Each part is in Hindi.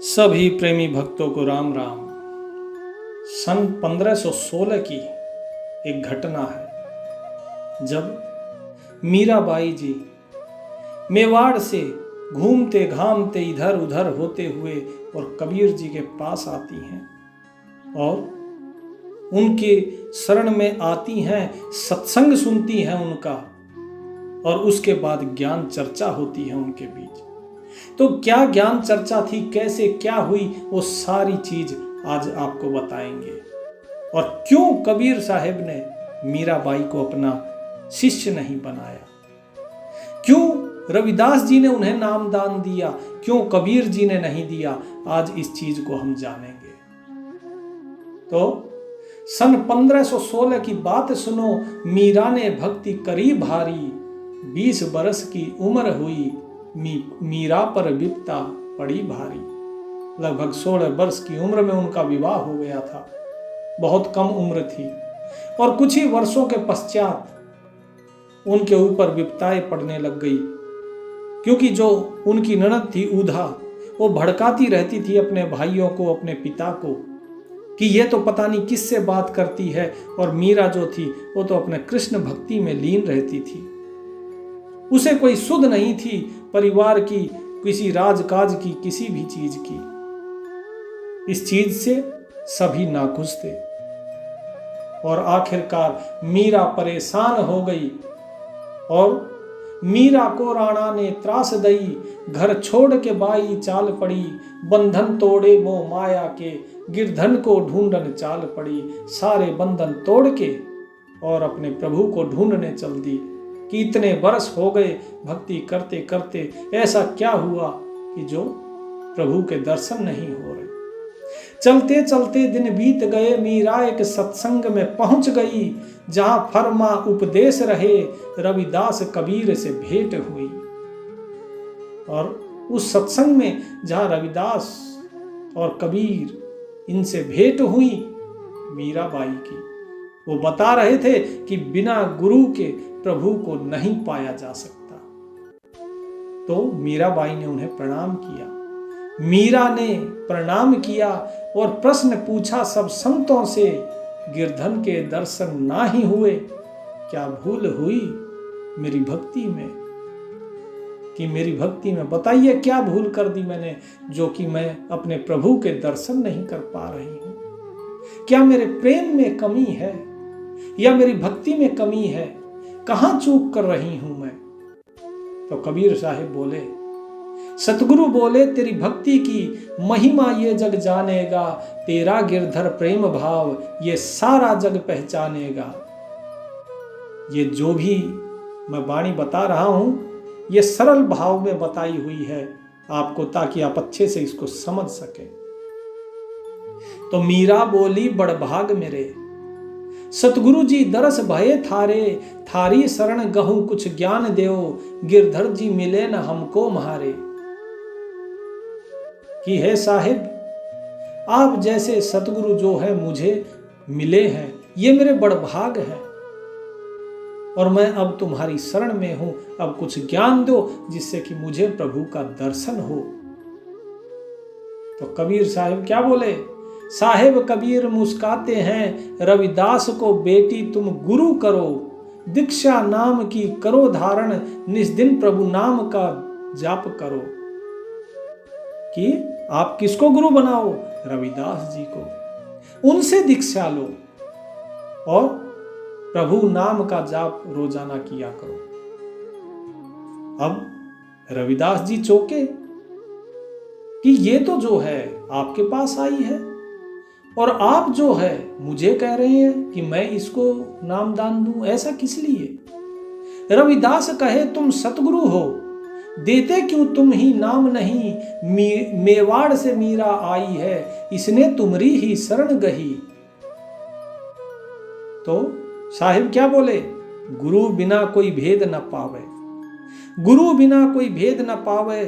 सभी प्रेमी भक्तों को राम राम। सन 1516 की एक घटना है जब मीराबाई जी मेवाड़ से घूमते घामते इधर उधर होते हुए और कबीर जी के पास आती हैं और उनके शरण में आती हैं, सत्संग सुनती हैं उनका, और उसके बाद ज्ञान चर्चा होती है उनके बीच। तो क्या ज्ञान चर्चा थी, कैसे क्या हुई, वो सारी चीज आज आपको बताएंगे। और क्यों कबीर साहब ने मीराबाई को अपना शिष्य नहीं बनाया, क्यों रविदास जी ने उन्हें नामदान दिया, क्यों कबीर जी ने नहीं दिया, आज इस चीज को हम जानेंगे। तो सन 1516 की बात सुनो। मीरा ने भक्ति करी भारी, 20 बरस की उम्र हुई, मीरा पर विपता पड़ी भारी। लगभग 16 वर्ष की उम्र में उनका विवाह हो गया था, बहुत कम उम्र थी। और कुछ ही वर्षों के पश्चात उनके ऊपर विपताएं पड़ने लग गई, क्योंकि जो उनकी ननद थी ऊधा, वो भड़काती रहती थी अपने भाइयों को, अपने पिता को, कि ये तो पता नहीं किससे बात करती है। और मीरा जो थी वो तो अपने कृष्ण भक्ति में लीन रहती थी, उसे कोई सुध नहीं थी परिवार की, किसी राजकाज की, किसी भी चीज की। इस चीज से सभी नाखुश थे और आखिरकार मीरा परेशान हो गई और मीरा को राणा ने त्रास दई, घर छोड़ के बाई चाल पड़ी, बंधन तोड़े वो माया के, गिरधन को ढूंढन चाल पड़ी। सारे बंधन तोड़ के और अपने प्रभु को ढूंढने चल दी कि इतने बरस हो गए भक्ति करते करते, ऐसा क्या हुआ कि जो प्रभु के दर्शन नहीं हो रहे। चलते चलते दिन बीत गए, मीरा एक सत्संग में पहुंच गई, जहां फरमा उपदेश रहे, रविदास कबीर से भेंट हुई। और उस सत्संग में जहां रविदास और कबीर इनसे भेंट हुई मीराबाई की, वो बता रहे थे कि बिना गुरु के प्रभु को नहीं पाया जा सकता। तो मीराबाई ने उन्हें प्रणाम किया। मीरा ने प्रणाम किया और प्रश्न पूछा सब संतों से, गिरधन के दर्शन ना ही हुए, क्या भूल हुई मेरी भक्ति में, कि मेरी भक्ति में बताइए क्या भूल कर दी मैंने, जो कि मैं अपने प्रभु के दर्शन नहीं कर पा रही हूं। क्या मेरे प्रेम में कमी है या मेरी भक्ति में कमी है, कहां चूक कर रही हूं मैं। तो कबीर साहिब बोले, सतगुरु बोले, तेरी भक्ति की महिमा ये जग जानेगा, तेरा गिरधर प्रेम भाव ये सारा जग पहचानेगा। ये जो भी मैं वाणी बता रहा हूं, ये सरल भाव में बताई हुई है आपको, ताकि आप अच्छे से इसको समझ सके। तो मीरा बोली, बड़भाग मेरे, सतगुरु जी दरस भये थारे, थारी शरण गहूं कुछ ज्ञान देओ, गिरधर जी मिले न हमको म्हारे। कि है साहिब, आप जैसे सतगुरु जो है मुझे मिले हैं, ये मेरे बड़भाग हैं, और मैं अब तुम्हारी शरण में हूं। अब कुछ ज्ञान दो जिससे कि मुझे प्रभु का दर्शन हो। तो कबीर साहिब क्या बोले, साहेब कबीर मुस्काते हैं, रविदास को बेटी तुम गुरु करो, दीक्षा नाम की करो धारण, निस्दिन प्रभु नाम का जाप करो। कि आप किसको गुरु बनाओ, रविदास जी को, उनसे दीक्षा लो और प्रभु नाम का जाप रोजाना किया करो। अब रविदास जी चौंके कि ये तो जो है आपके पास आई है, और आप जो है मुझे कह रहे हैं कि मैं इसको नामदान दूं, ऐसा किस लिए। रविदास कहे, तुम सतगुरु हो, देते क्यों तुम ही नाम नहीं, मेवाड़ से मीरा आई है, इसने तुमरी ही शरण गही। तो साहिब क्या बोले, गुरु बिना कोई भेद न पावे, गुरु बिना कोई भेद न पावे,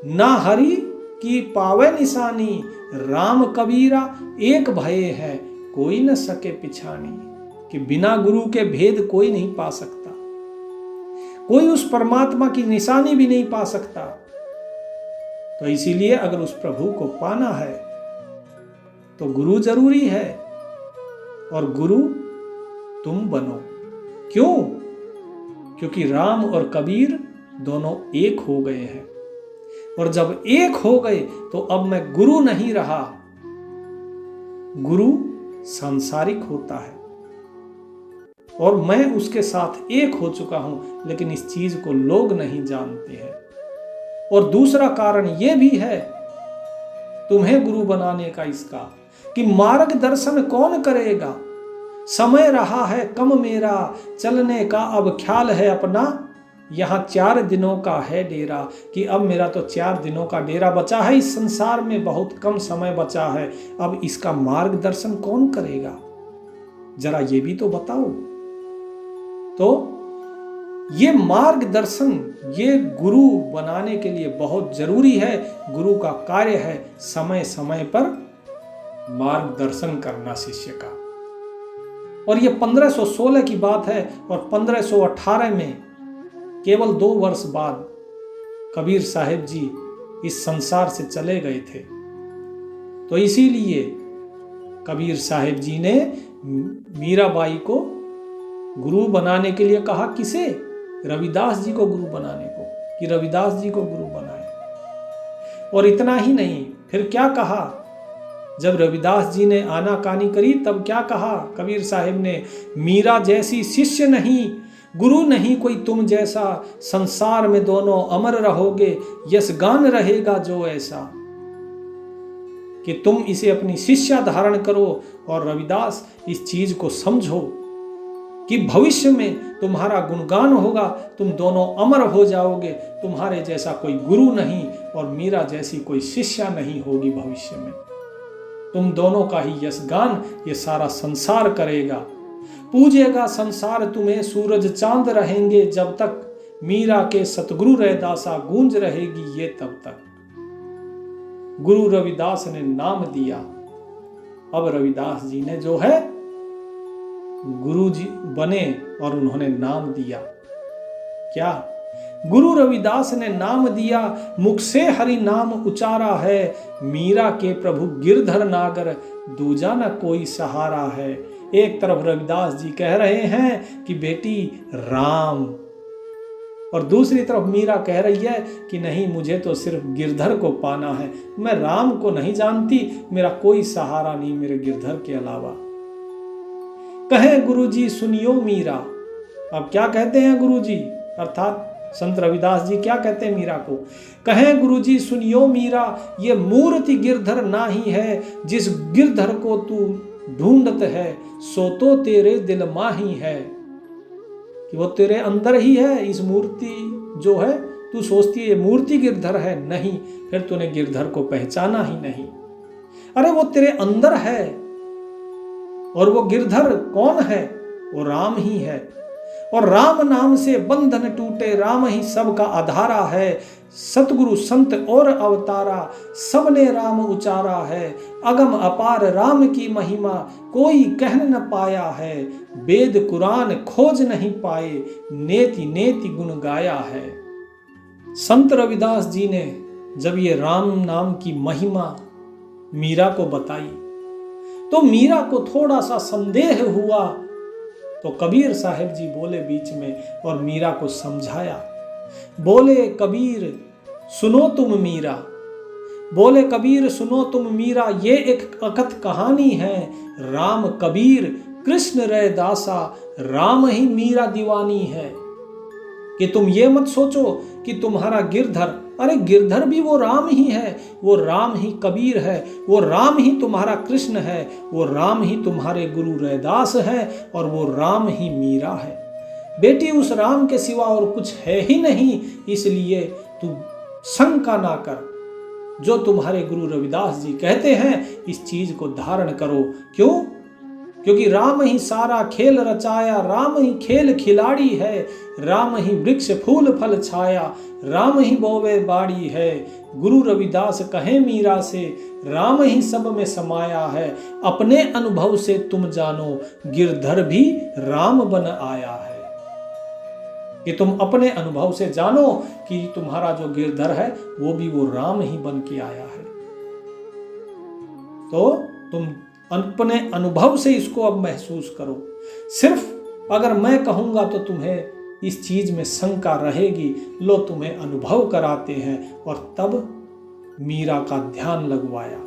ना हरि की पावे निशानी, राम कबीरा एक भये है, कोई न सके पिछानी। कि बिना गुरु के भेद कोई नहीं पा सकता, कोई उस परमात्मा की निशानी भी नहीं पा सकता। तो इसीलिए अगर उस प्रभु को पाना है तो गुरु जरूरी है, और गुरु तुम बनो। क्यों? क्योंकि राम और कबीर दोनों एक हो गए हैं, और जब एक हो गए तो अब मैं गुरु नहीं रहा। गुरु सांसारिक होता है और मैं उसके साथ एक हो चुका हूं, लेकिन इस चीज को लोग नहीं जानते हैं। और दूसरा कारण यह भी है तुम्हें गुरु बनाने का इसका, कि मार्गदर्शन कौन करेगा। समय रहा है कम मेरा, चलने का अब ख्याल है अपना। यहाँ 4 दिनों का है डेरा, कि अब मेरा तो 4 दिनों का डेरा बचा है, इस संसार में बहुत कम समय बचा है। अब इसका मार्गदर्शन कौन करेगा, जरा ये भी तो बताओ। तो ये मार्गदर्शन, ये गुरु बनाने के लिए बहुत जरूरी है। गुरु का कार्य है समय समय पर मार्गदर्शन करना शिष्य का। और ये 1516 की बात है, और 1518 में केवल 2 वर्ष बाद कबीर साहिब जी इस संसार से चले गए थे। तो इसीलिए कबीर साहिब जी ने मीराबाई को गुरु बनाने के लिए कहा। किसे? रविदास जी को गुरु बनाने को, कि रविदास जी को गुरु बनाए। और इतना ही नहीं, फिर क्या कहा? जब रविदास जी ने आनाकानी करी तब क्या कहा कबीर साहिब ने? मीरा जैसी शिष्य नहीं, गुरु नहीं कोई तुम जैसा, संसार में दोनों अमर रहोगे, यश गान रहेगा जो ऐसा। कि तुम इसे अपनी शिष्या धारण करो, और रविदास इस चीज को समझो कि भविष्य में तुम्हारा गुणगान होगा, तुम दोनों अमर हो जाओगे। तुम्हारे जैसा कोई गुरु नहीं और मीरा जैसी कोई शिष्या नहीं होगी भविष्य में। तुम दोनों का ही यशगान ये सारा संसार करेगा। पूजेगा संसार तुम्हें, सूरज चांद रहेंगे जब तक, मीरा के सतगुरु रैदासा गूंज रहेगी ये तब तक। गुरु रविदास ने नाम दिया। अब रविदास जी ने जो है गुरु जी बने और उन्होंने नाम दिया। क्या? गुरु रविदास ने नाम दिया, मुख से हरि नाम उचारा है, मीरा के प्रभु गिरधर नागर, दूजा न कोई सहारा है। एक तरफ रविदास जी कह रहे हैं कि बेटी राम, और दूसरी तरफ मीरा कह रही है कि नहीं, मुझे तो सिर्फ गिरधर को पाना है, मैं राम को नहीं जानती, मेरा कोई सहारा नहीं मेरे गिरधर के अलावा। कहे गुरुजी सुनियो मीरा। अब क्या कहते हैं गुरुजी, अर्थात संत रविदास जी क्या कहते हैं मीरा को? कहे गुरुजी सुनियो मीरा, ये मूर्ति गिरधर नाही है, जिस गिरधर को तू ढूंढत है, सो तो तेरे दिल माही है। कि वो तेरे अंदर ही है, इस मूर्ति जो है तू सोचती है ये मूर्ति गिरधर है, नहीं, फिर तूने गिरधर को पहचाना ही नहीं। अरे वो तेरे अंदर है, और वो गिरधर कौन है? वो राम ही है। और राम नाम से बंधन टूटे, राम ही सबका आधारा है। सतगुरु संत और अवतारा, सबने राम उचारा है। अगम अपार राम की महिमा, कोई कह न पाया है। वेद कुरान खोज नहीं पाए, नेति नेति गुण गाया है। संत रविदास जी ने जब ये राम नाम की महिमा मीरा को बताई, तो मीरा को थोड़ा सा संदेह हुआ। तो कबीर साहिब जी बोले बीच में और मीरा को समझाया। बोले कबीर सुनो तुम मीरा, बोले कबीर सुनो तुम मीरा, ये एक अकथ कहानी है। राम कबीर कृष्ण रैदासा, राम ही मीरा दीवानी है। कि तुम ये मत सोचो कि तुम्हारा गिरधर, अरे गिरधर भी वो राम ही है, वो राम ही कबीर है, वो राम ही तुम्हारा कृष्ण है, वो राम ही तुम्हारे गुरु रैदास है, और वो राम ही मीरा है। बेटी उस राम के सिवा और कुछ है ही नहीं, इसलिए तू शंका ना कर। जो तुम्हारे गुरु रविदास जी कहते हैं इस चीज को धारण करो। क्यों? क्योंकि राम ही सारा खेल रचाया, राम ही खेल खिलाड़ी है, राम ही वृक्ष फूल फल छाया, राम ही बोवे बाड़ी है। गुरु रविदास कहे मीरा से, राम ही सब में समाया है। अपने अनुभव से तुम जानो, गिरधर भी राम बन आया है। कि तुम अपने अनुभव से जानो कि तुम्हारा जो गिरधर है वो भी वो राम ही बन के आया है। तो तुम अपने अनुभव से इसको अब महसूस करो। सिर्फ अगर मैं कहूंगा तो तुम्हें इस चीज में शंका रहेगी। लो तुम्हें अनुभव कराते हैं। और तब मीरा का ध्यान लगवाया।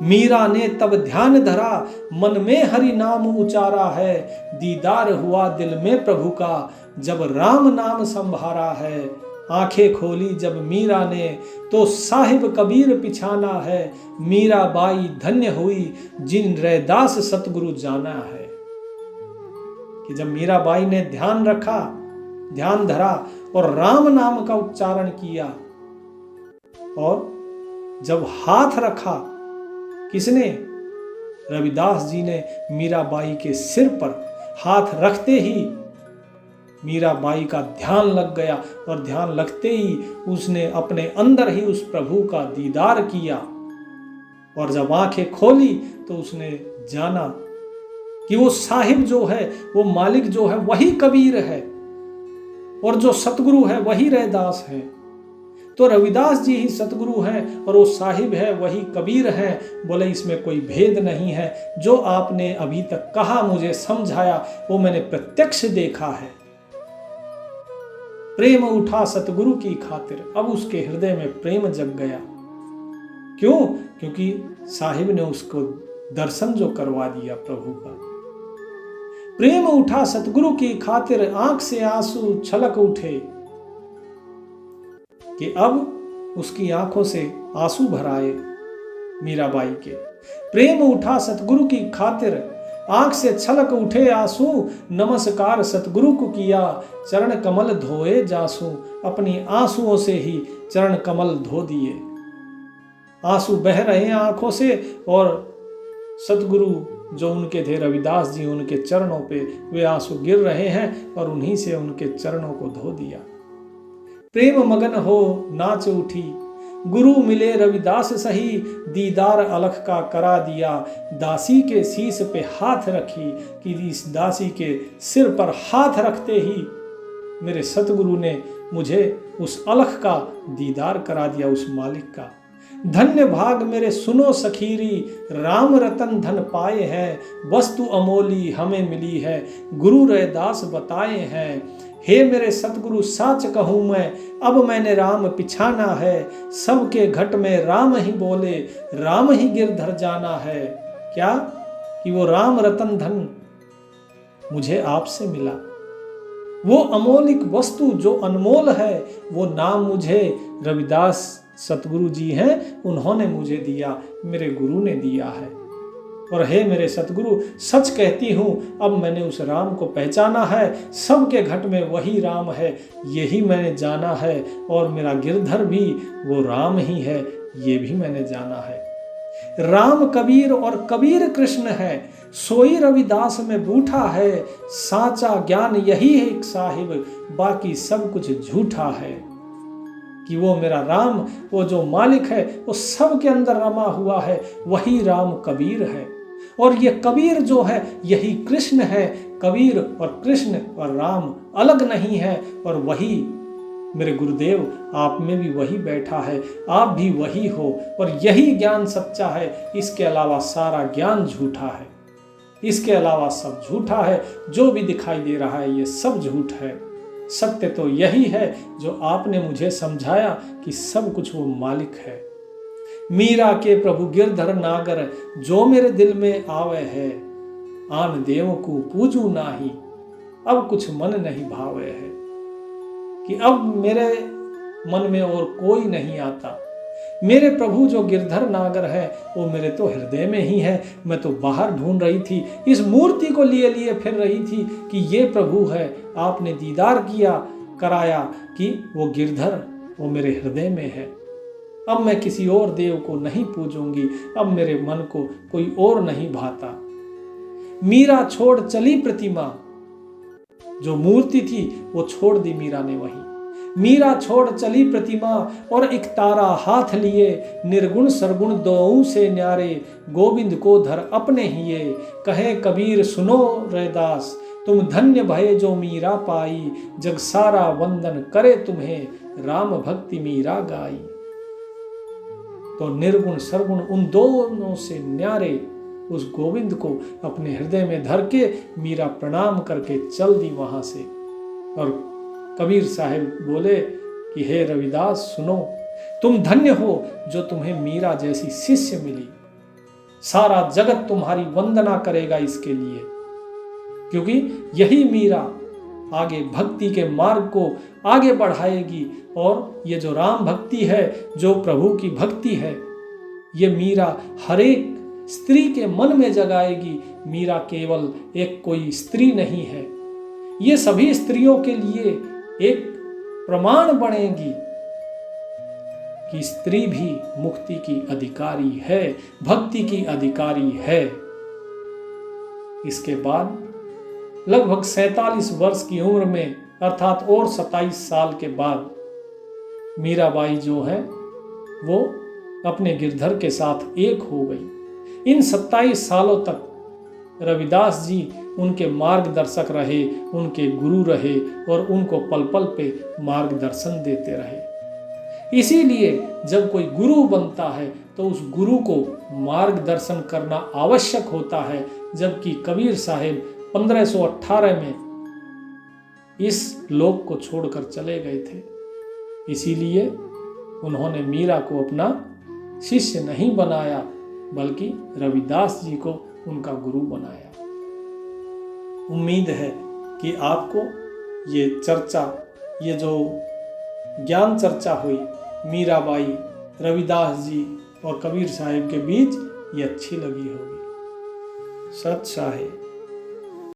मीरा ने तब ध्यान धरा, मन में हरि नाम उचारा है। दीदार हुआ दिल में प्रभु का, जब राम नाम संभारा है। आंखें खोली जब मीरा ने, तो साहिब कबीर पिछाना है। मीरा बाई धन्य हुई, जिन रैदास सतगुरु जाना है। कि जब मीरा बाई ने ध्यान रखा, ध्यान धरा और राम नाम का उच्चारण किया, और जब हाथ रखा किसने? रविदास जी ने मीराबाई के सिर पर हाथ रखते ही मीराबाई का ध्यान लग गया। और ध्यान लगते ही उसने अपने अंदर ही उस प्रभु का दीदार किया। और जब आंखें खोली तो उसने जाना कि वो साहिब जो है, वो मालिक जो है वही कबीर है, और जो सतगुरु है वही रैदास है। तो रविदास जी ही सतगुरु हैं और वो साहिब है वही कबीर है। बोले इसमें कोई भेद नहीं है। जो आपने अभी तक कहा, मुझे समझाया, वो मैंने प्रत्यक्ष देखा है। प्रेम उठा सतगुरु की खातिर। अब उसके हृदय में प्रेम जग गया। क्यों? क्योंकि साहिब ने उसको दर्शन जो करवा दिया प्रभु का। प्रेम उठा सतगुरु की खातिर, आंख से आंसू छलक उठे। कि अब उसकी आंखों से आंसू भर आए मीराबाई के। प्रेम उठा सतगुरु की खातिर, आंख से छलक उठे आंसू। नमस्कार सतगुरु को किया, चरण कमल धोए जासू। अपनी आंसुओं से ही चरण कमल धो दिए। आंसू बह रहे हैं आंखों से, और सतगुरु जो उनके थे रविदास जी, उनके चरणों पे वे आंसू गिर रहे हैं, और उन्हीं से उनके चरणों को धो दिया। प्रेम मगन हो नाच उठी, गुरु मिले रविदास सही। दीदार अलख का करा दिया, दासी के शीश पे हाथ रखी। कि इस दासी के सिर पर हाथ रखते ही मेरे सतगुरु ने मुझे उस अलख का दीदार करा दिया, उस मालिक का। धन्य भाग मेरे सुनो सखीरी, राम रतन धन पाए हैं। वस्तु अमोली हमें मिली है, गुरु रैदास बताए हैं। हे मेरे सतगुरु साच कहूँ मैं, अब मैंने राम पिछाना है। सबके घट में राम ही बोले, राम ही गिरधर जाना है। क्या? कि वो राम रतन धन मुझे आपसे मिला। वो अमोलिक वस्तु जो अनमोल है, वो नाम मुझे रविदास सतगुरु जी हैं, उन्होंने मुझे दिया, मेरे गुरु ने दिया है। और हे मेरे सतगुरु, सच कहती हूँ, अब मैंने उस राम को पहचाना है। सबके घट में वही राम है, यही मैंने जाना है। और मेरा गिरधर भी वो राम ही है, ये भी मैंने जाना है। राम कबीर और कबीर कृष्ण है, सोई रविदास में बूठा है। साचा ज्ञान यही है एक साहिब, बाकी सब कुछ झूठा है। कि वो मेरा राम, वो जो मालिक है, वो सब के अंदर रमा हुआ है, वही राम कबीर है। और ये कबीर जो है यही कृष्ण है। कबीर और कृष्ण और राम अलग नहीं है। और वही मेरे गुरुदेव, आप में भी वही बैठा है, आप भी वही हो। और यही ज्ञान सच्चा है, इसके अलावा सारा ज्ञान झूठा है। इसके अलावा सब झूठा है। जो भी दिखाई दे रहा है ये सब झूठ है। सत्य तो यही है जो आपने मुझे समझाया कि सब कुछ वो मालिक है। मीरा के प्रभु गिरधर नागर, जो मेरे दिल में आवे है। आन देव को पूजू नाही, अब कुछ मन नहीं भावे है। कि अब मेरे मन में और कोई नहीं आता। मेरे प्रभु जो गिरधर नागर है, वो मेरे तो हृदय में ही है। मैं तो बाहर ढूंढ रही थी, इस मूर्ति को लिए लिए फिर रही थी कि ये प्रभु है। आपने दीदार किया, कराया कि वो गिरधर वो मेरे हृदय में है। अब मैं किसी और देव को नहीं पूजूंगी, अब मेरे मन को कोई और नहीं भाता। मीरा छोड़ चली प्रतिमा, जो मूर्ति थी वो छोड़ दी मीरा ने वहीं। मीरा छोड़ चली प्रतिमा, और एक तारा हाथ लिए। निर्गुण सरगुण दोऊ से न्यारे, गोविंद को धर अपने हिये। कहे कबीर सुनो रैदास, तुम धन्य भये जो मीरा पाई, जग सारा वंदन करे तुम्हें, राम भक्ति मीरा गाई। तो निर्गुण सरगुण उन दोनों से न्यारे उस गोविंद को अपने हृदय में धर के मीरा प्रणाम करके चल दी वहां से। और कबीर साहब बोले कि हे रविदास सुनो, तुम धन्य हो जो तुम्हें मीरा जैसी शिष्य मिली। सारा जगत तुम्हारी वंदना करेगा इसके लिए, क्योंकि यही मीरा आगे भक्ति के मार्ग को आगे बढ़ाएगी। और ये जो राम भक्ति है, जो प्रभु की भक्ति है, ये मीरा हर एक स्त्री के मन में जगाएगी। मीरा केवल एक कोई स्त्री नहीं है, ये सभी स्त्रियों के लिए एक प्रमाण बनेगी कि स्त्री भी मुक्ति की अधिकारी है, भक्ति की अधिकारी है। इसके बाद लगभग 47 वर्ष की उम्र में, अर्थात और 27 साल के बाद, मीराबाई जो है वो अपने गिरधर के साथ एक हो गई। इन 27 सालों तक रविदास जी उनके मार्गदर्शक रहे, उनके गुरु रहे और उनको पल पल पे मार्गदर्शन देते रहे। इसीलिए जब कोई गुरु बनता है तो उस गुरु को मार्गदर्शन करना आवश्यक होता है। जबकि कबीर साहब 1518 में इस लोक को छोड़कर चले गए थे, इसीलिए उन्होंने मीरा को अपना शिष्य नहीं बनाया, बल्कि रविदास जी को उनका गुरु बनाया। उम्मीद है कि आपको ये चर्चा, ये जो ज्ञान चर्चा हुई मीराबाई, रविदास जी और कबीर साहब के बीच, ये अच्छी लगी होगी। सत साहिब।